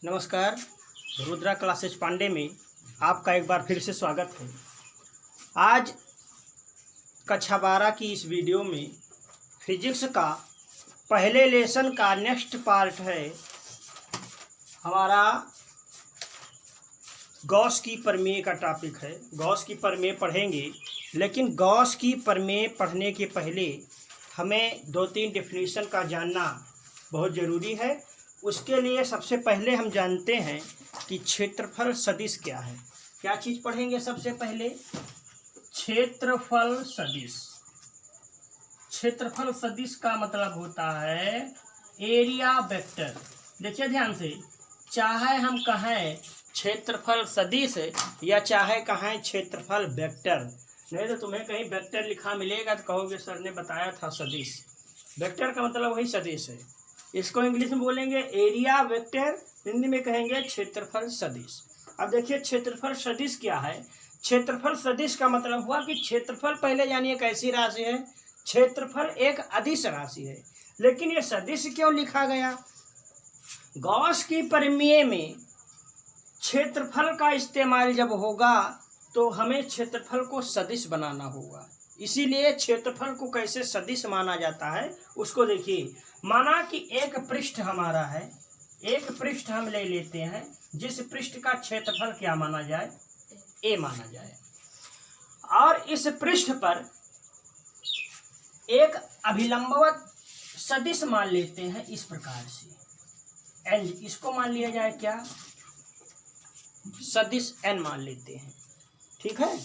नमस्कार, रुद्रा क्लासेज पांडे में आपका एक बार फिर से स्वागत है। आज कक्षा 12 की इस वीडियो में फिजिक्स का पहले लेसन का नेक्स्ट पार्ट है हमारा गॉस की प्रमेय का टॉपिक है। गॉस की प्रमेय पढ़ेंगे, लेकिन गॉस की प्रमेय पढ़ने के पहले हमें 2-3 डेफिनेशन का जानना बहुत ज़रूरी है। उसके लिए सबसे पहले हम जानते हैं कि क्षेत्रफल सदिश क्या है। क्या चीज़ पढ़ेंगे सबसे पहले? क्षेत्रफल सदिश। क्षेत्रफल सदिश का मतलब होता है एरिया वेक्टर। देखिए ध्यान से, चाहे हम कहें क्षेत्रफल सदिश या चाहे कहें क्षेत्रफल वेक्टर, नहीं तो तुम्हें कहीं वेक्टर लिखा मिलेगा तो कहोगे सर ने बताया था सदिश। वेक्टर का मतलब वही सदिश है। इसको इंग्लिश में बोलेंगे एरिया वेक्टर, हिंदी में कहेंगे क्षेत्रफल सदिश। अब देखिए क्षेत्रफल सदिश क्या है। क्षेत्रफल सदिश का मतलब हुआ कि क्षेत्रफल पहले जानिए कैसी राशि है। क्षेत्रफल एक अदिश राशि है, लेकिन ये सदिश क्यों लिखा गया? गॉस की प्रमेय में क्षेत्रफल का इस्तेमाल जब होगा तो हमें क्षेत्रफल को सदिश बनाना होगा। इसीलिए क्षेत्रफल को कैसे सदिश माना जाता है उसको देखिए। माना कि एक पृष्ठ हमारा है, एक पृष्ठ हम ले लेते हैं जिस पृष्ठ का क्षेत्रफल क्या माना जाए? ए माना जाए। और इस पृष्ठ पर एक अभिलंबवत सदिश मान लेते हैं इस प्रकार से, एन। इसको मान लिया जाए क्या? सदिश एन मान लेते हैं, ठीक है।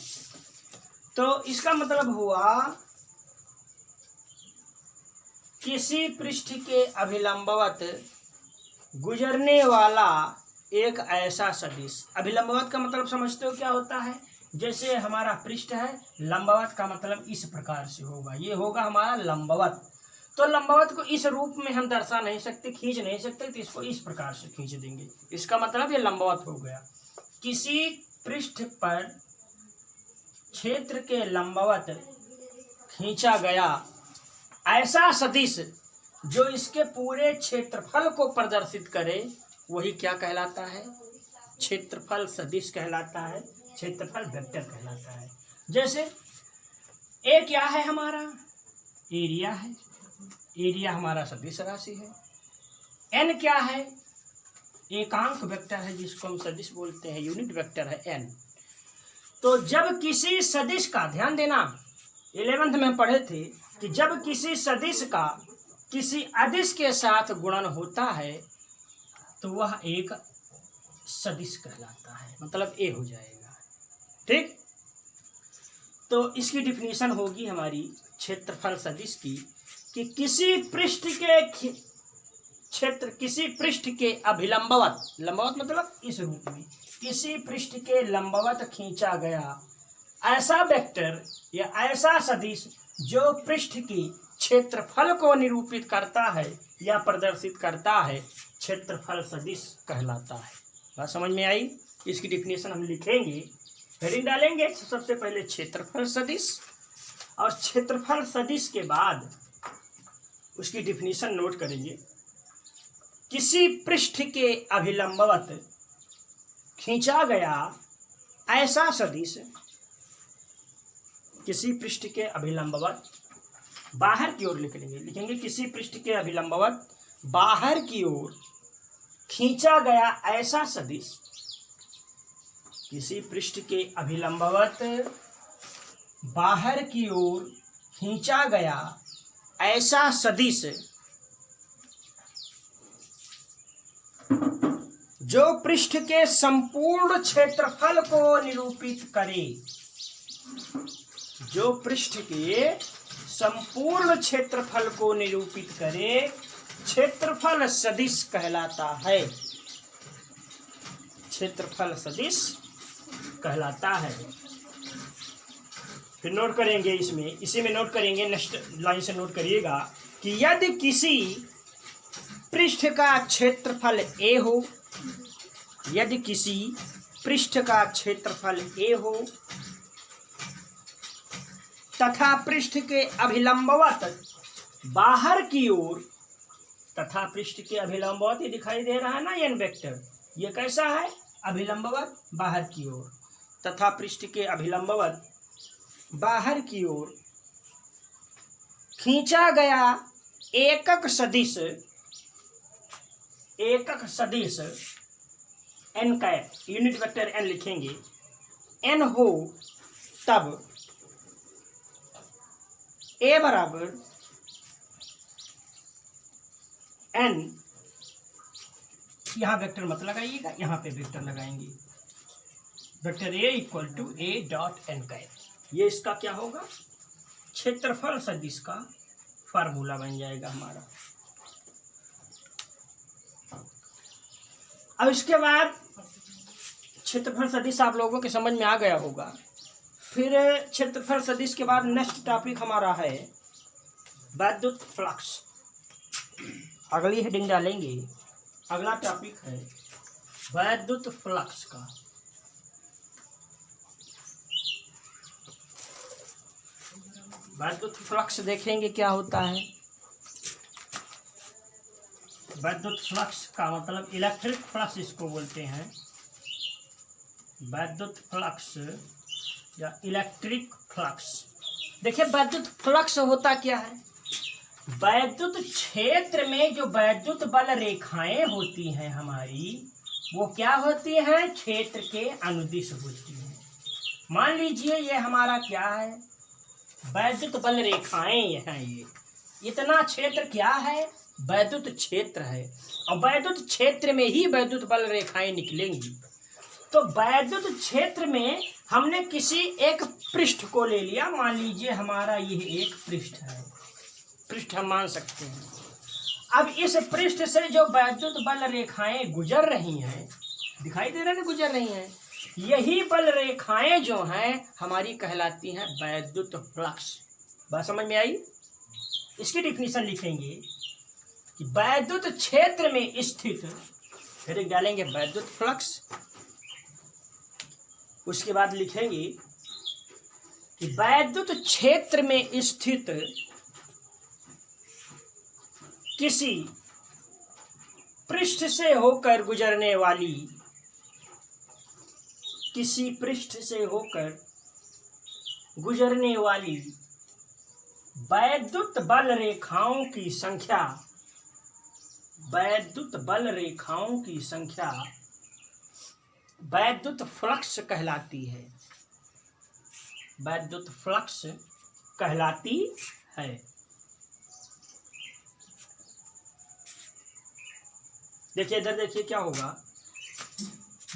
तो इसका मतलब हुआ किसी पृष्ठ के अभिलंबवत गुजरने वाला एक ऐसा सदिश। अभिलंबवत का मतलब समझते हो क्या होता है? जैसे हमारा पृष्ठ है, लंबवत का मतलब इस प्रकार से होगा, ये होगा हमारा लंबवत। तो लंबवत को इस रूप में हम दर्शा नहीं सकते, खींच नहीं सकते, तो इसको इस प्रकार से खींच देंगे। इसका मतलब ये लंबवत हो गया। किसी पृष्ठ पर क्षेत्र के लंबवत खींचा गया ऐसा सदिश जो इसके पूरे क्षेत्रफल को प्रदर्शित करे, वही क्या कहलाता है? क्षेत्रफल सदिश कहलाता है, क्षेत्रफल वेक्टर कहलाता है। जैसे ए क्या है हमारा? एरिया है। एरिया हमारा सदिश राशि है। एन क्या है? एकांक वेक्टर है, जिसको हम सदिश बोलते हैं, यूनिट वेक्टर है एन। तो जब किसी सदिश का, ध्यान देना 11th में हम पढ़े थे कि जब किसी सदिश का किसी अदिश के साथ गुणन होता है तो वह एक सदिश कहलाता है, मतलब ए हो जाएगा, ठीक। तो इसकी डिफिनीशन होगी हमारी क्षेत्रफल सदिश की कि किसी पृष्ठ के अभिलंबवत, लंबवत मतलब इस रूप में, किसी पृष्ठ के लंबवत खींचा गया ऐसा वेक्टर या ऐसा सदिश जो पृष्ठ की क्षेत्रफल को निरूपित करता है या प्रदर्शित करता है, क्षेत्रफल सदिश कहलाता है। बात समझ में आई? इसकी डिफिनेशन हम लिखेंगे, हेडिंग डालेंगे सबसे पहले क्षेत्रफल सदिश, और क्षेत्रफल सदिश के बाद उसकी डिफिनेशन नोट करेंगे। किसी पृष्ठ के अभिलंबवत खींचा गया ऐसा सदिश, किसी पृष्ठ के अभिलंबवत बाहर की ओर लिखेंगे किसी पृष्ठ के अभिलंबवत बाहर की ओर खींचा गया ऐसा सदिश, किसी पृष्ठ के अभिलंबवत बाहर की ओर खींचा गया ऐसा सदिश जो पृष्ठ के संपूर्ण क्षेत्रफल को निरूपित करे, जो पृष्ठ के संपूर्ण क्षेत्रफल को निरूपित करे, क्षेत्रफल सदिश कहलाता है। क्षेत्रफल सदिश कहलाता है। फिर नोट करेंगे इसी में नोट करेंगे, नेक्स्ट लाइन से नोट करिएगा कि यदि किसी पृष्ठ का क्षेत्रफल ए हो, यदि किसी पृष्ठ का क्षेत्रफल ए हो तथा पृष्ठ के अभिलंबवत बाहर की ओर तथा पृष्ठ के अभिलंबवत, ये दिखाई दे रहा है ना एन वेक्टर, ये कैसा है? अभिलंबवत बाहर की ओर। तथा पृष्ठ के अभिलंबवत बाहर की ओर खींचा गया एकक सदिश N cap, unit vector N लिखेंगे, एन हो तब ए बराबर एन, यहां वेक्टर मत लगाइएगा, यहां पे वेक्टर लगाएंगे, vector A equal to A dot N cap. ये इसका क्या होगा? क्षेत्रफल सदिश का फार्मूला बन जाएगा हमारा। अब इसके बाद क्षेत्रफल सदिश आप लोगों के समझ में आ गया होगा। फिर क्षेत्रफल सदिश के बाद नेक्स्ट टॉपिक हमारा है वैद्युत फ्लक्स। अगली हेडिंग डालेंगे, अगला टॉपिक है वैद्युत फ्लक्स का। वैद्युत फ्लक्स देखेंगे क्या होता है। वैद्युत फ्लक्स का मतलब इलेक्ट्रिक फ्लक्स इसको बोलते हैं। वैद्युत फ्लक्स या इलेक्ट्रिक फ्लक्स। देखिए वैद्युत फ्लक्स होता क्या है? वैद्युत क्षेत्र में जो वैद्युत बल रेखाएं होती हैं हमारी, वो क्या होती हैं? क्षेत्र के अनुदिश होती हैं। मान लीजिए ये हमारा क्या है? वैद्युत बल रेखाएं हैं। ये इतना क्षेत्र क्या है? वैद्युत क्षेत्र है। और वैद्युत क्षेत्र में ही वैद्युत बल रेखाएं निकलेंगी। तो वैद्युत क्षेत्र में हमने किसी एक पृष्ठ को ले लिया। मान लीजिए हमारा ये एक पृष्ठ है, पृष्ठ हम मान सकते हैं। अब इस पृष्ठ से जो वैद्युत बल रेखाएं गुजर रही हैं, दिखाई दे रहा है ना, गुजर रही हैं, यही बल रेखाएं जो हैं हमारी कहलाती हैं वैद्युत फ्लक्स। बात समझ में आई? इसकी डिफिनीशन लिखेंगे कि वैद्युत क्षेत्र में स्थित, फिर डालेंगे वैद्युत फ्लक्स। उसके बाद लिखेंगे कि वैद्युत क्षेत्र में स्थित किसी पृष्ठ से होकर गुजरने वाली, किसी पृष्ठ से होकर गुजरने वाली वैद्युत बल रेखाओं की संख्या, वैद्युत बल रेखाओं की संख्या वैद्युत फ्लक्स कहलाती है। वैद्युत फ्लक्स कहलाती है। देखिए इधर देखिए क्या होगा।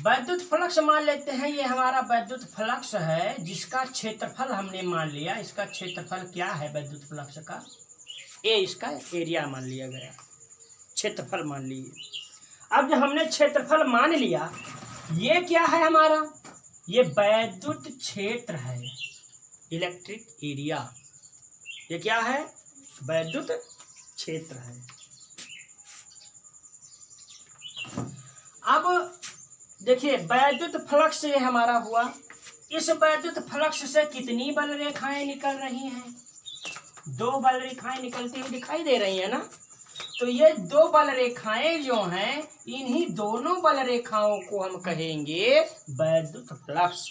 वैद्युत फ्लक्स मान लेते हैं, ये हमारा वैद्युत फ्लक्स है जिसका क्षेत्रफल हमने मान लिया। इसका क्षेत्रफल क्या है वैद्युत फ्लक्स का? ए इसका एरिया मान लिया गया, क्षेत्रफल मान लिए। अब जब हमने क्षेत्रफल मान लिया, ये क्या है हमारा? ये वैद्युत क्षेत्र है, इलेक्ट्रिक एरिया। ये क्या है? वैद्युत क्षेत्र है। अब देखिए वैद्युत फ्लक्स ये हमारा हुआ। इस वैद्युत फ्लक्स से कितनी बल रेखाएं निकल रही हैं? 2 बल रेखाएं निकलती हुई दिखाई दे रही है ना। तो ये 2 बल रेखाएं जो हैं, इन्हीं दोनों बल रेखाओं को हम कहेंगे वैद्युत फ्लक्स।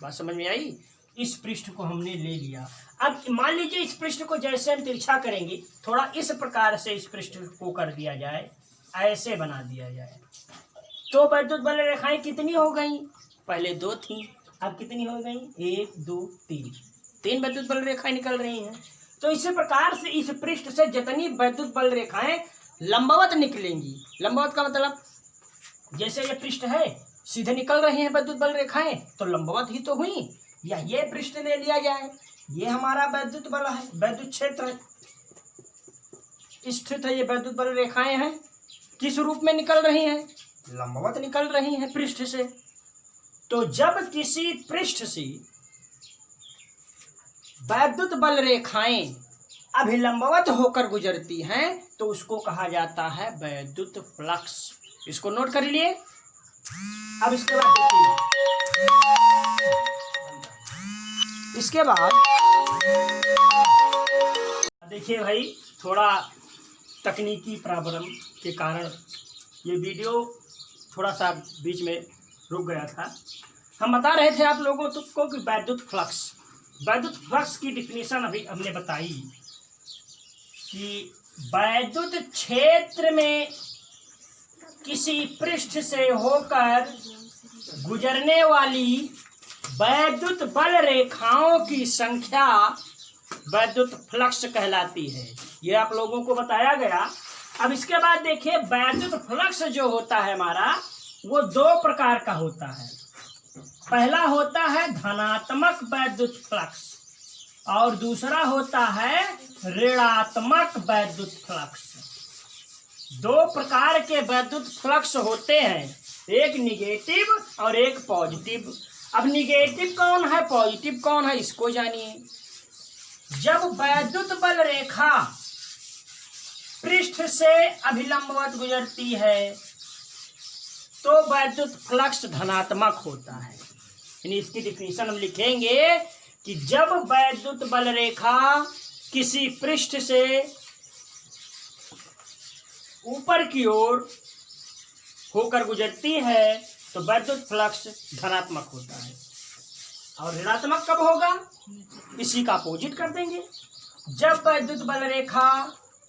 बात समझ में आई? इस पृष्ठ को हमने ले लिया। अब मान लीजिए इस पृष्ठ को जैसे हम तिरछा करेंगे, थोड़ा इस प्रकार से इस पृष्ठ को कर दिया जाए, ऐसे बना दिया जाए, तो वैद्युत बल रेखाएं कितनी हो गई? पहले 2 थी, अब कितनी हो गई? 1 2 3 वैद्युत बल रेखाएं निकल रही हैं। तो इसी प्रकार से इस पृष्ठ से जितनी वैद्युत बल रेखाएं लंबवत निकलेंगी, लंबवत का मतलब जैसे ये पृष्ठ है सीधे निकल रही हैं वैद्युत बल रेखाएं, तो लंबवत ही तो हुई। या ये पृष्ठ ले लिया जाए, ये हमारा वैद्युत बल है, वैद्युत क्षेत्र है, स्थित है, ये वैद्युत बल रेखाएं हैं, किस रूप में निकल रही हैं? लंबवत निकल रही हैं पृष्ठ से। तो जब किसी पृष्ठ से वैद्युत बल रेखाएं अभिलंबवत होकर गुजरती हैं तो उसको कहा जाता है वैद्युत फ्लक्स। इसको नोट कर लिए। अब इसके बाद देखिए भाई, थोड़ा तकनीकी प्रॉब्लम के कारण ये वीडियो थोड़ा सा बीच में रुक गया था। हम बता रहे थे आप लोगों को कि वैद्युत फ्लक्स की डिफिनीशन अभी हमने बताई कि वैद्युत क्षेत्र में किसी पृष्ठ से होकर गुजरने वाली वैद्युत बल रेखाओं की संख्या वैद्युत फ्लक्स कहलाती है। ये आप लोगों को बताया गया। अब इसके बाद देखिए, वैद्युत फ्लक्स जो होता है हमारा, वो दो प्रकार का होता है। पहला होता है धनात्मक वैद्युत फ्लक्स और दूसरा होता है ऋणात्मक वैद्युत फ्लक्स। दो प्रकार के वैद्युत फ्लक्स होते हैं, एक निगेटिव और एक पॉजिटिव। अब निगेटिव कौन है, पॉजिटिव कौन है, इसको जानिए। जब वैद्युत बल रेखा पृष्ठ से अभिलंबवत गुजरती है तो वैद्युत फ्लक्स धनात्मक होता है। यानी इसकी डिफिनीशन हम लिखेंगे कि जब वैद्युत बल रेखा किसी पृष्ठ से ऊपर की ओर होकर गुजरती है तो वैद्युत फ्लक्स धनात्मक होता है। और ऋणात्मक कब होगा, इसी का अपोजिट कर देंगे। जब वैद्युत बल रेखा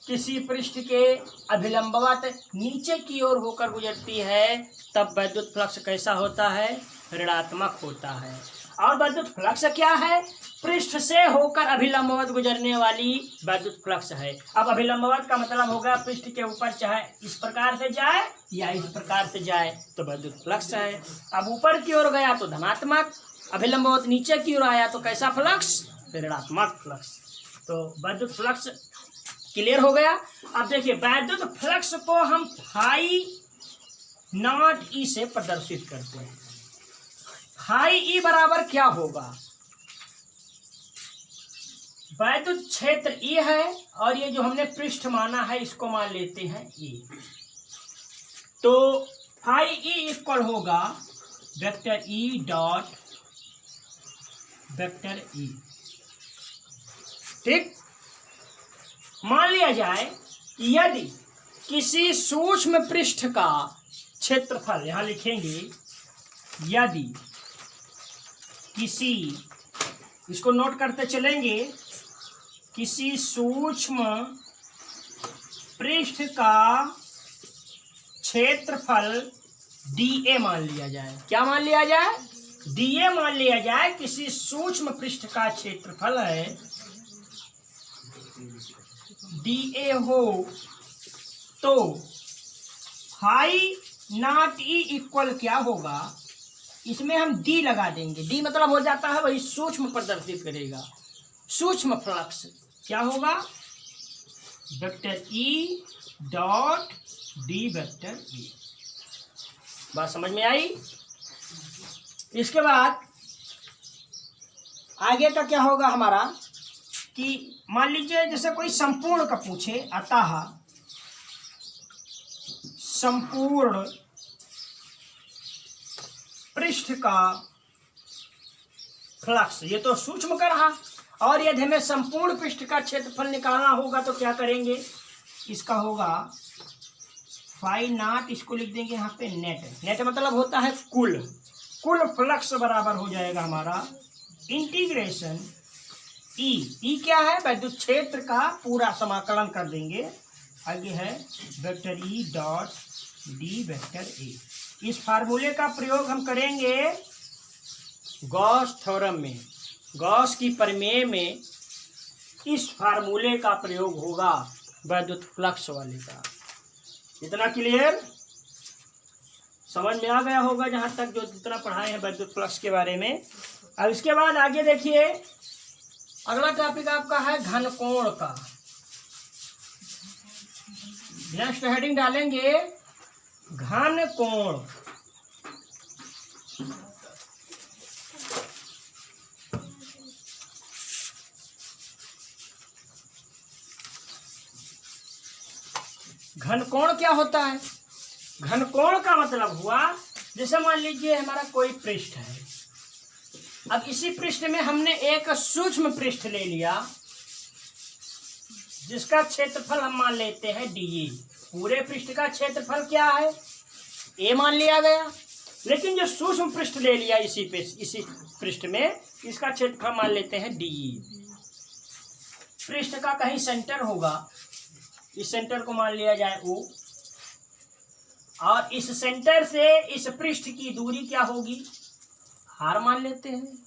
किसी पृष्ठ के अभिलंबवत नीचे की ओर होकर गुजरती है तब वैद्युत फ्लक्स कैसा होता है, ऋणात्मक होता है। और वैद्युत फ्लक्स क्या है, पृष्ठ से होकर अभिलंबवत गुजरने वाली वैद्युत फ्लक्स है। अब अभिलंबवत का मतलब होगा पृष्ठ के ऊपर चाहे इस प्रकार से जाए या इस प्रकार से जाए तो वैद्युत फ्लक्स है। अब ऊपर की ओर गया तो धनात्मक, अभिलंबवत नीचे की ओर आया तो कैसा फ्लक्स, ऋणात्मक फ्लक्स। तो वैद्युत फ्लक्स क्लियर हो गया। अब देखिए, वैद्युत फ्लक्स को हम फाई नॉट ई से प्रदर्शित करते हैं। फाई ई बराबर क्या होगा, वैद्युत क्षेत्र ई है और ये जो हमने पृष्ठ माना है इसको मान लेते हैं ई। तो फाई ई इक्वल होगा vector E dot vector E. ठीक, मान लिया जाए कि यदि किसी सूक्ष्म पृष्ठ का क्षेत्रफल, यहां लिखेंगे यदि किसी, इसको नोट करते चलेंगे, किसी सूक्ष्म पृष्ठ का क्षेत्रफल dA मान लिया जाए। क्या मान लिया जाए, dA मान लिया जाए। किसी सूक्ष्म पृष्ठ का क्षेत्रफल है dA हो तो फाई नॉट ई इक्वल क्या होगा, इसमें हम d लगा देंगे। d मतलब हो जाता है वही सूक्ष्म प्रदर्शित करेगा, सूक्ष्म फ्लक्स। क्या होगा, vector E dot D vector E. बात समझ में आई। इसके बाद आगे का क्या होगा हमारा कि मान लीजिए जैसे कोई संपूर्ण का पूछे, अतः संपूर्ण पृष्ठ का फ्लक्स, ये तो सूक्ष्म का रहा। और यदि हमें संपूर्ण पृष्ठ का क्षेत्रफल निकालना होगा तो क्या करेंगे, इसका होगा फाई नॉट, इसको लिख देंगे यहाँ पे नेट। नेट मतलब होता है कुल फ्लक्स बराबर हो जाएगा हमारा इंटीग्रेशन ई क्या है, वैद्युत क्षेत्र का पूरा समाकलन कर देंगे। आगे है vector E dot D vector A. इस फार्मूले का प्रयोग हम करेंगे गॉस थ्योरम में, गॉस की प्रमेय में इस फार्मूले का प्रयोग होगा वैद्युत फ्लक्स वाले का। इतना क्लियर समझ में आ गया होगा जहां तक जो जितना पढ़ाए हैं वैद्युत फ्लक्स के बारे में। अब इसके बाद आगे देखिए, अगला टॉपिक आपका है घनकोण का। नेक्स्ट हेडिंग डालेंगे घनकोण। घनकोण क्या होता है, घनकोण का मतलब हुआ जैसे मान लीजिए हमारा कोई पृष्ठ है। अब इसी पृष्ठ में हमने एक सूक्ष्म पृष्ठ ले लिया जिसका क्षेत्रफल हम मान लेते हैं dA। पूरे पृष्ठ का क्षेत्रफल क्या है, A मान लिया गया, लेकिन जो सूक्ष्म पृष्ठ ले लिया इसी पृष्ठ में, इसका क्षेत्रफल मान लेते हैं dA। पृष्ठ का कहीं सेंटर होगा, इस सेंटर को मान लिया जाए O, और इस सेंटर से इस पृष्ठ की दूरी क्या होगी, R मान लेते हैं।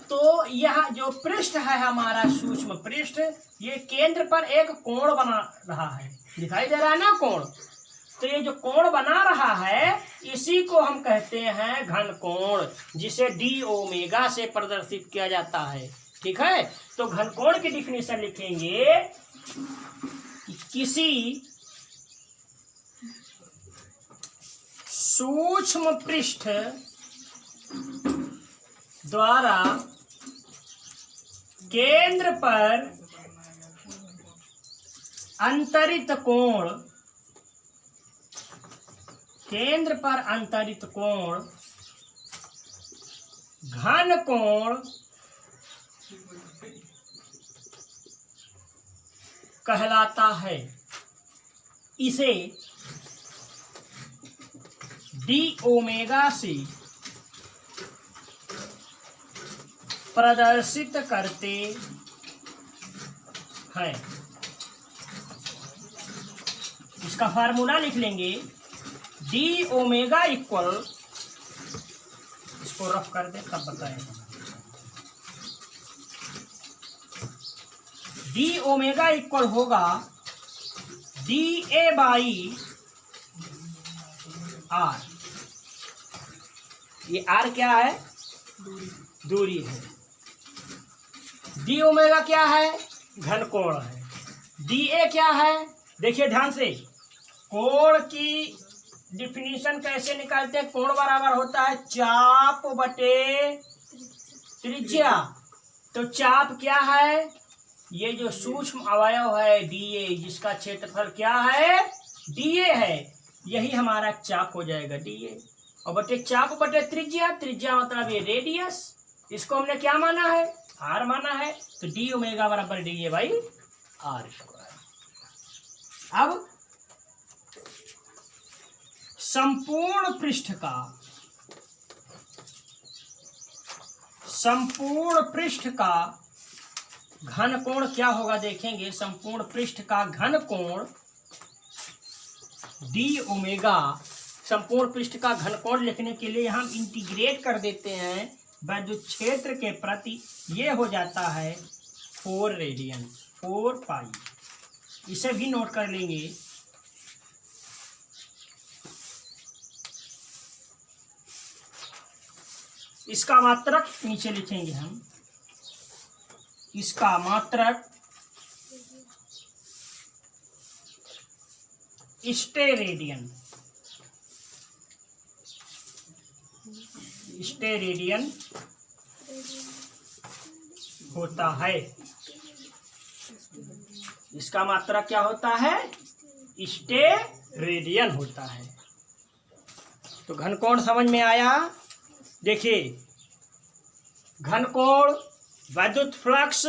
तो यह जो पृष्ठ है हमारा सूक्ष्म पृष्ठ, ये केंद्र पर एक कोण बना रहा है, दिखाई दे रहा है ना कोण। तो ये जो कोण बना रहा है इसी को हम कहते हैं घन कोण, जिसे d ओमेगा से प्रदर्शित किया जाता है। ठीक है, तो घन कोण की डिफिनेशन लिखेंगे कि किसी सूक्ष्म पृष्ठ द्वारा केंद्र पर अंतरित कोण, केंद्र पर अंतरित कोण घन कोण कहलाता है। इसे d ओमेगा से प्रदर्शित करते हैं। इसका फार्मूला लिख लेंगे, d ओमेगा इक्वल, इसको रफ कर दे तब बताएंगे, d ओमेगा इक्वल होगा dA बाई R। ये R क्या है, दूरी है। d ओमेगा क्या है, घन कोण है। dA क्या है, देखिए ध्यान से, कोण की डिफिनीशन कैसे निकालते हैं। कोण बराबर होता है चाप बटे त्रिज्या। तो चाप क्या है, ये जो सूक्ष्म अवयव है dA, जिसका क्षेत्रफल क्या है, dA है, यही हमारा चाप हो जाएगा dA। और बटे चाप बटे त्रिज्या, त्रिज्या मतलब ये रेडियस, इसको हमने क्या माना है, R माना है। तो d ओमेगा बराबर dA बाई R स्क्वायर। अब संपूर्ण पृष्ठ का घन कोण क्या होगा देखेंगे। संपूर्ण पृष्ठ का घन कोण d ओमेगा, संपूर्ण पृष्ठ का घन कोण लिखने के लिए हम इंटीग्रेट कर देते हैं विद्युत क्षेत्र के प्रति। ये हो जाता है 4 रेडियन, 4 पाई। इसे भी नोट कर लेंगे। इसका मात्रक नीचे लिखेंगे हम, इसका मात्रक स्टेरेडियन होता है। इसका मात्रक क्या होता है, स्टेरेडियन होता है। तो घन कोण समझ में आया। देखिए, घन कोण, विद्युत फ्लक्स,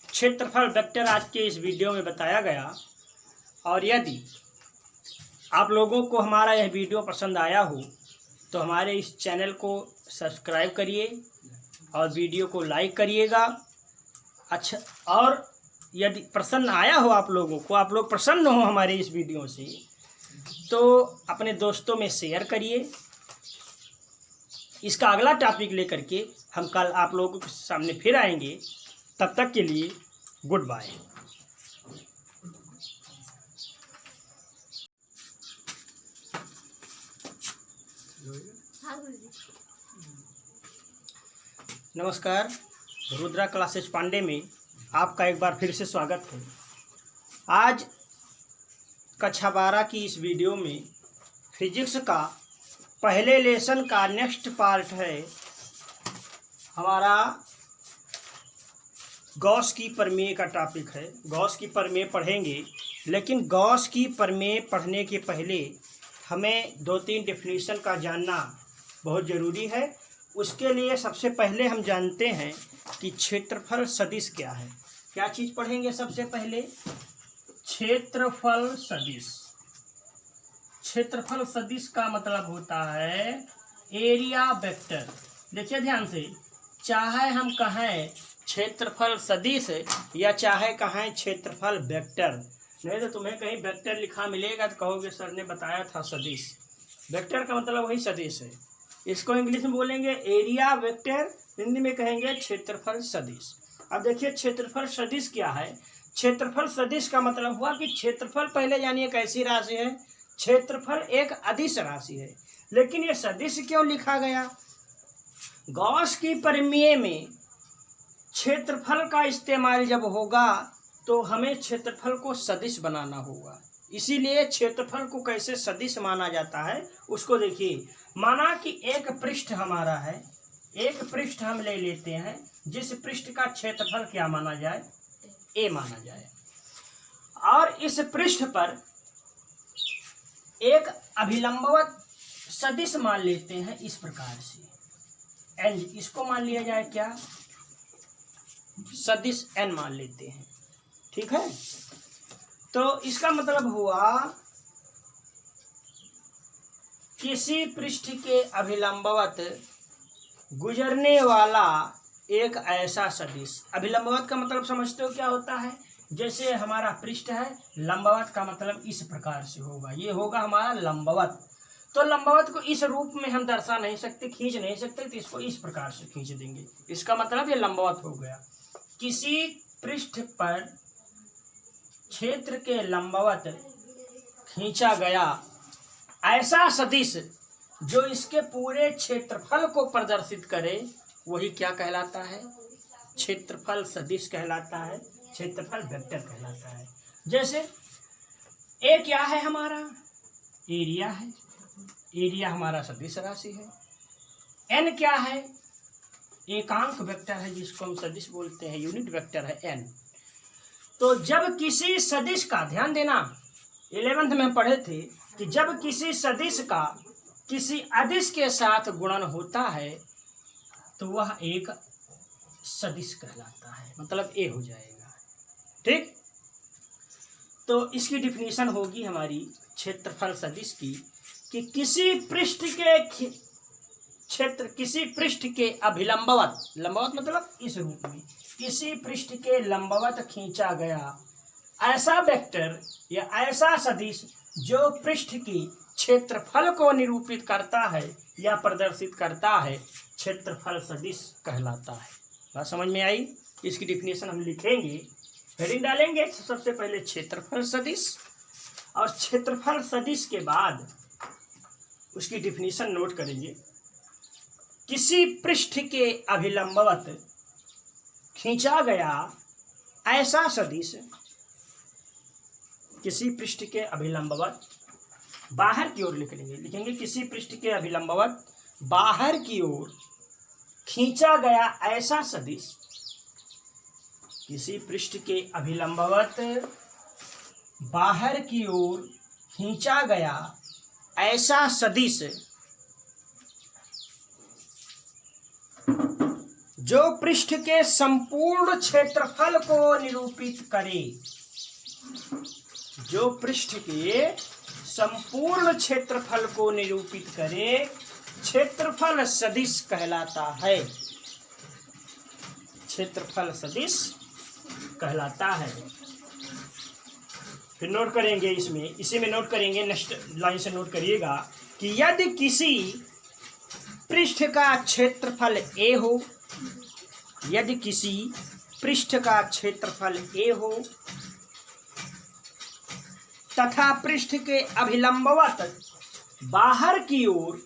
क्षेत्रफल वेक्टर आज के इस वीडियो में बताया गया। और यदि आप लोगों को हमारा यह वीडियो पसंद आया हो तो हमारे इस चैनल को सब्सक्राइब करिए और वीडियो को लाइक करिएगा। अच्छा, और यदि प्रसन्न आया हो आप लोगों को, आप लोग प्रसन्न हो हमारे इस वीडियो से, तो अपने दोस्तों में शेयर करिए। इसका अगला टॉपिक लेकर के हम कल आप लोगों के सामने फिर आएंगे। तब तक के लिए गुड बाय। नमस्कार, रुद्रा क्लासेस पांडे में आपका एक बार फिर से स्वागत है। आज कक्षा 12 की इस वीडियो में फिजिक्स का पहले लेसन का नेक्स्ट पार्ट है हमारा गॉस की प्रमेय का टॉपिक है। गॉस की प्रमेय पढ़ेंगे, लेकिन गॉस की प्रमेय पढ़ने के पहले हमें 2-3 डेफिनेशन का जानना बहुत ज़रूरी है। उसके लिए सबसे पहले हम जानते हैं कि क्षेत्रफल सदिश क्या है। क्या चीज पढ़ेंगे सबसे पहले? क्षेत्रफल सदिश। क्षेत्रफल सदिश का मतलब होता है एरिया वेक्टर। देखिए ध्यान से, चाहे हम कहें क्षेत्रफल सदिश या चाहे कहें क्षेत्रफल वेक्टर, नहीं तो तुम्हें कहीं वेक्टर लिखा मिलेगा तो कहोगे सर ने बताया था सदिश। वेक्टर का मतलब वही सदिश है। इसको इंग्लिश में बोलेंगे एरिया वेक्टर, हिंदी में कहेंगे क्षेत्रफल सदिश। अब देखिए क्षेत्रफल सदिश क्या है। क्षेत्रफल सदिश का मतलब हुआ कि क्षेत्रफल पहले जानिए कैसी राशि है। क्षेत्रफल एक अदिश राशि है, लेकिन ये सदिश क्यों लिखा गया? गॉस की प्रमेय में क्षेत्रफल का इस्तेमाल जब होगा तो हमें क्षेत्रफल को सदिश बनाना होगा। इसीलिए क्षेत्रफल को कैसे सदिश माना जाता है उसको देखिए। माना कि एक पृष्ठ हमारा है, एक पृष्ठ हम ले लेते हैं जिस पृष्ठ का क्षेत्रफल क्या माना जाए? ए माना जाए। और इस पृष्ठ पर एक अभिलंबवत सदिश मान लेते हैं इस प्रकार से, एन। इसको मान लिया जाए क्या? सदिश एन मान लेते हैं, ठीक है। तो इसका मतलब हुआ किसी पृष्ठ के अभिलंबवत गुजरने वाला एक ऐसा सदिश। अभिलंबवत का मतलब समझते हो क्या होता है? जैसे हमारा पृष्ठ है, लंबवत का मतलब इस प्रकार से होगा, ये होगा हमारा लंबवत। तो लंबवत को इस रूप में हम दर्शा नहीं सकते, खींच नहीं सकते, तो इसको इस प्रकार से खींच देंगे। इसका मतलब ये लंबवत हो गया। किसी पृष्ठ पर क्षेत्र के लंबवत खींचा गया ऐसा सदिश जो इसके पूरे क्षेत्रफल को प्रदर्शित करे, वही क्या कहलाता है? क्षेत्रफल सदिश कहलाता है, क्षेत्रफल वेक्टर कहलाता है। जैसे ए क्या है हमारा? एरिया है, एरिया हमारा सदिश राशि है। एन क्या है? एकांक वेक्टर है जिसको हम सदिश बोलते हैं, यूनिट वेक्टर है एन। तो जब किसी सदिश का, ध्यान देना 11th में पढ़े थे कि जब किसी सदिश का किसी अदिश के साथ गुणन होता है तो वह एक सदिश कहलाता है, मतलब ए हो जाएगा, ठीक। तो इसकी डिफिनीशन होगी हमारी क्षेत्रफल सदिश की कि किसी पृष्ठ के अभिलंबवत, लंबवत मतलब इस रूप में, किसी पृष्ठ के लंबवत खींचा गया ऐसा वेक्टर या ऐसा सदिश जो पृष्ठ की क्षेत्रफल को निरूपित करता है या प्रदर्शित करता है, क्षेत्रफल सदिश कहलाता है। बात समझ में आई? इसकी डिफिनेशन हम लिखेंगे, हेडिंग डालेंगे सबसे पहले क्षेत्रफल सदिश, और क्षेत्रफल सदिश के बाद उसकी डिफिनेशन नोट करेंगे। किसी पृष्ठ के अभिलंबवत खींचा गया ऐसा सदिश, किसी पृष्ठ के अभिलंबवत बाहर की ओर लिखेंगे किसी पृष्ठ के अभिलंबवत बाहर की ओर खींचा गया ऐसा सदिश, किसी पृष्ठ के अभिलंबवत बाहर की ओर खींचा गया ऐसा सदिश जो पृष्ठ के संपूर्ण क्षेत्रफल को निरूपित करे, जो पृष्ठ के संपूर्ण क्षेत्रफल को निरूपित करे, क्षेत्रफल सदिश कहलाता है, क्षेत्रफल सदिश कहलाता है। फिर नोट करेंगे इसमें, इसी में नोट करेंगे, नेक्स्ट लाइन से नोट करिएगा कि यदि किसी पृष्ठ का क्षेत्रफल ए हो, यदि किसी पृष्ठ का क्षेत्रफल ए हो तथा पृष्ठ के अभिलंबवत बाहर की ओर,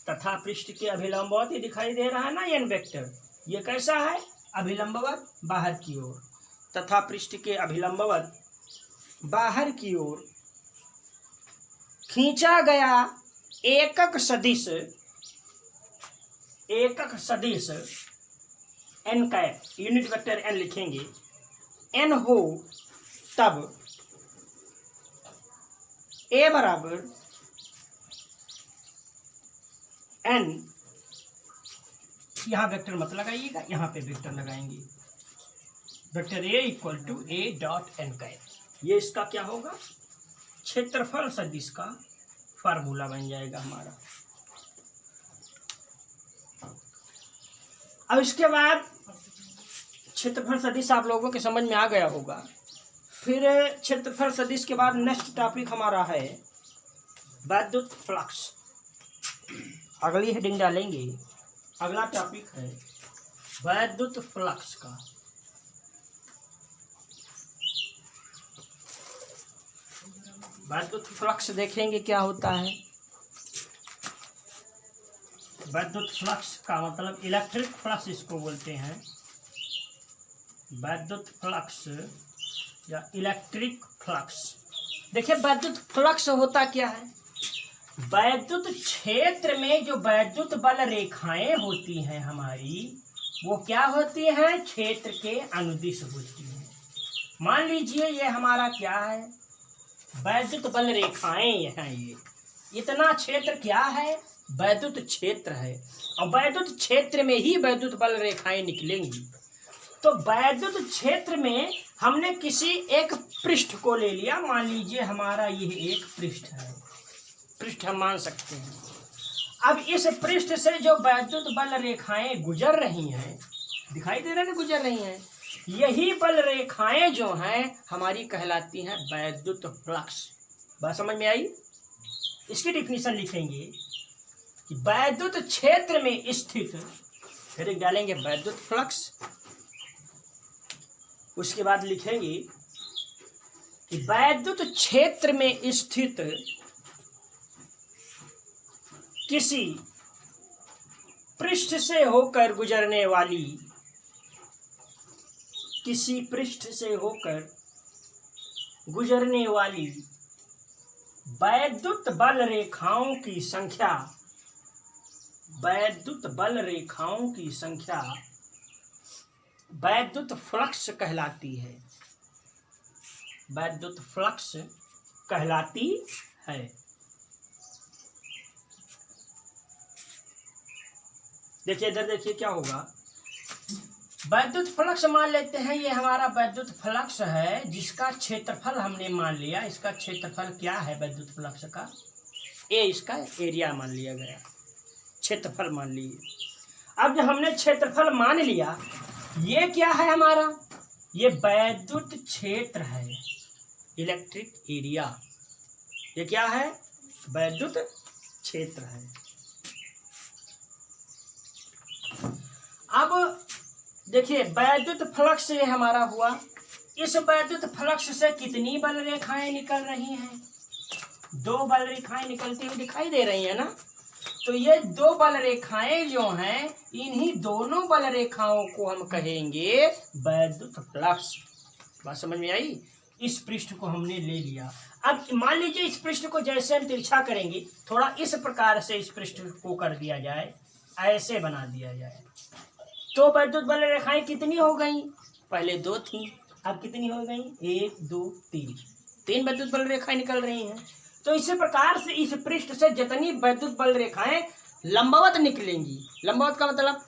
तथा पृष्ठ के अभिलंबवत ये दिखाई दे रहा है ना एन वेक्टर, ये कैसा है? अभिलंबवत बाहर की ओर, तथा पृष्ठ के अभिलंबवत बाहर की ओर खींचा गया एकक सदिश, एकक सदिश एन का यूनिट वेक्टर एन लिखेंगे, एन हो तब ए बराबर एन, यहां वेक्टर मत लगाइएगा, यहां पे वेक्टर लगाएंगे, vector A equal to A dot N cap. ये इसका क्या होगा, क्षेत्रफल सदिश का फार्मूला बन जाएगा हमारा। अब इसके बाद क्षेत्रफल सदिश आप लोगों के समझ में आ गया होगा। फिर क्षेत्रफल सदिश के बाद नेक्स्ट टॉपिक हमारा है वैद्युत फ्लक्स। अगली हेडिंग डालेंगे, अगला टॉपिक है वैद्युत फ्लक्स का। वैद्युत फ्लक्स देखेंगे क्या होता है। वैद्युत फ्लक्स का मतलब इलेक्ट्रिक फ्लक्स इसको बोलते हैं। वैद्युत फ्लक्स या इलेक्ट्रिक फ्लक्स। देखिए वैद्युत फ्लक्स होता क्या है, वैद्युत क्षेत्र में जो वैद्युत बल रेखाएं होती हैं हमारी, वो क्या होती हैं, क्षेत्र के अनुदिश होती हैं। मान लीजिए ये हमारा क्या है, वैद्युत बल रेखाएं हैं। ये इतना क्षेत्र क्या है, वैद्युत क्षेत्र है। और वैद्युत क्षेत्र में ही वैद्युत बल रेखाएं निकलेंगी। तो वैद्युत क्षेत्र में हमने किसी एक पृष्ठ को ले लिया। मान लीजिए हमारा यह एक पृष्ठ है, पृष्ठ हम मान सकते हैं। अब इस पृष्ठ से जो वैद्युत बल रेखाएं गुजर रही हैं, दिखाई दे रहे हैं, गुजर रही हैं, यही बल रेखाएं जो हैं हमारी कहलाती हैं वैद्युत फ्लक्स। बात समझ में आई। इसकी डिफिनीशन लिखेंगे कि वैद्युत क्षेत्र में स्थित, फिर डालेंगे वैद्युत फ्लक्स। उसके बाद लिखेंगे कि वैद्युत क्षेत्र में स्थित किसी पृष्ठ से होकर गुजरने वाली, किसी पृष्ठ से होकर गुजरने वाली वैद्युत बल रेखाओं की संख्या, वैद्युत बल रेखाओं की संख्या वैद्युत फ्लक्स कहलाती है। वैद्युत फ्लक्स कहलाती है। देखिए इधर देखिए क्या होगा, वैद्युत फ्लक्स मान लेते हैं, ये हमारा वैद्युत फ्लक्स है जिसका क्षेत्रफल हमने मान लिया। इसका क्षेत्रफल क्या है वैद्युत फ्लक्स का, ए इसका एरिया मान लिया गया, क्षेत्रफल मान लिए। अब जब हमने क्षेत्रफल मान लिया, ये क्या है हमारा, ये वैद्युत क्षेत्र है, इलेक्ट्रिक एरिया। ये क्या है, वैद्युत क्षेत्र है। अब देखिए वैद्युत फ्लक्स ये हमारा हुआ। इस वैद्युत फ्लक्स से कितनी बल रेखाएं निकल रही हैं, दो बल रेखाएं निकलती हुई दिखाई दे रही है ना। तो ये दो बल रेखाएं जो हैं, इन्हीं दोनों बल रेखाओं को हम कहेंगे वैद्युत फ्लक्स। बात समझ में आई। इस पृष्ठ को हमने ले लिया। अब मान लीजिए इस पृष्ठ को जैसे हम तिरछा करेंगे, थोड़ा इस प्रकार से इस पृष्ठ को कर दिया जाए, ऐसे बना दिया जाए, तो वैद्युत बल रेखाएं कितनी हो गई, पहले दो थी, अब कितनी हो गई, 1 2 3, 3 वैद्युत बल रेखाएं निकल रही हैं। तो इसी प्रकार से इस पृष्ठ से जितनी वैद्युत बल रेखाएं लंबवत निकलेंगी, लंबवत का मतलब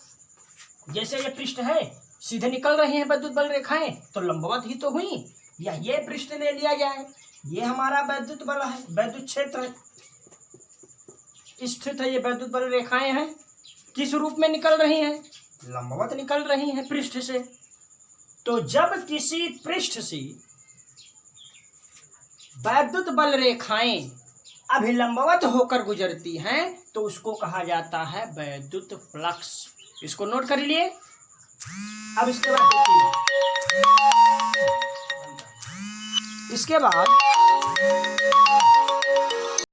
जैसे ये पृष्ठ है सीधे निकल रही हैं वैद्युत बल रेखाएं, तो लंबवत ही तो हुई। या ये पृष्ठ ले लिया जाए, ये हमारा वैद्युत बल है, वैद्युत क्षेत्र है, स्थित है, ये वैद्युत बल रेखाएं हैं, किस रूप में निकल रही हैं, लंबवत निकल रही हैं पृष्ठ से। तो जब किसी पृष्ठ से वैद्युत बल रेखाएं अभिलंबवत होकर गुजरती हैं, तो उसको कहा जाता है वैद्युत फ्लक्स। इसको नोट कर लिए। अब इसके बाद देखिए, इसके बाद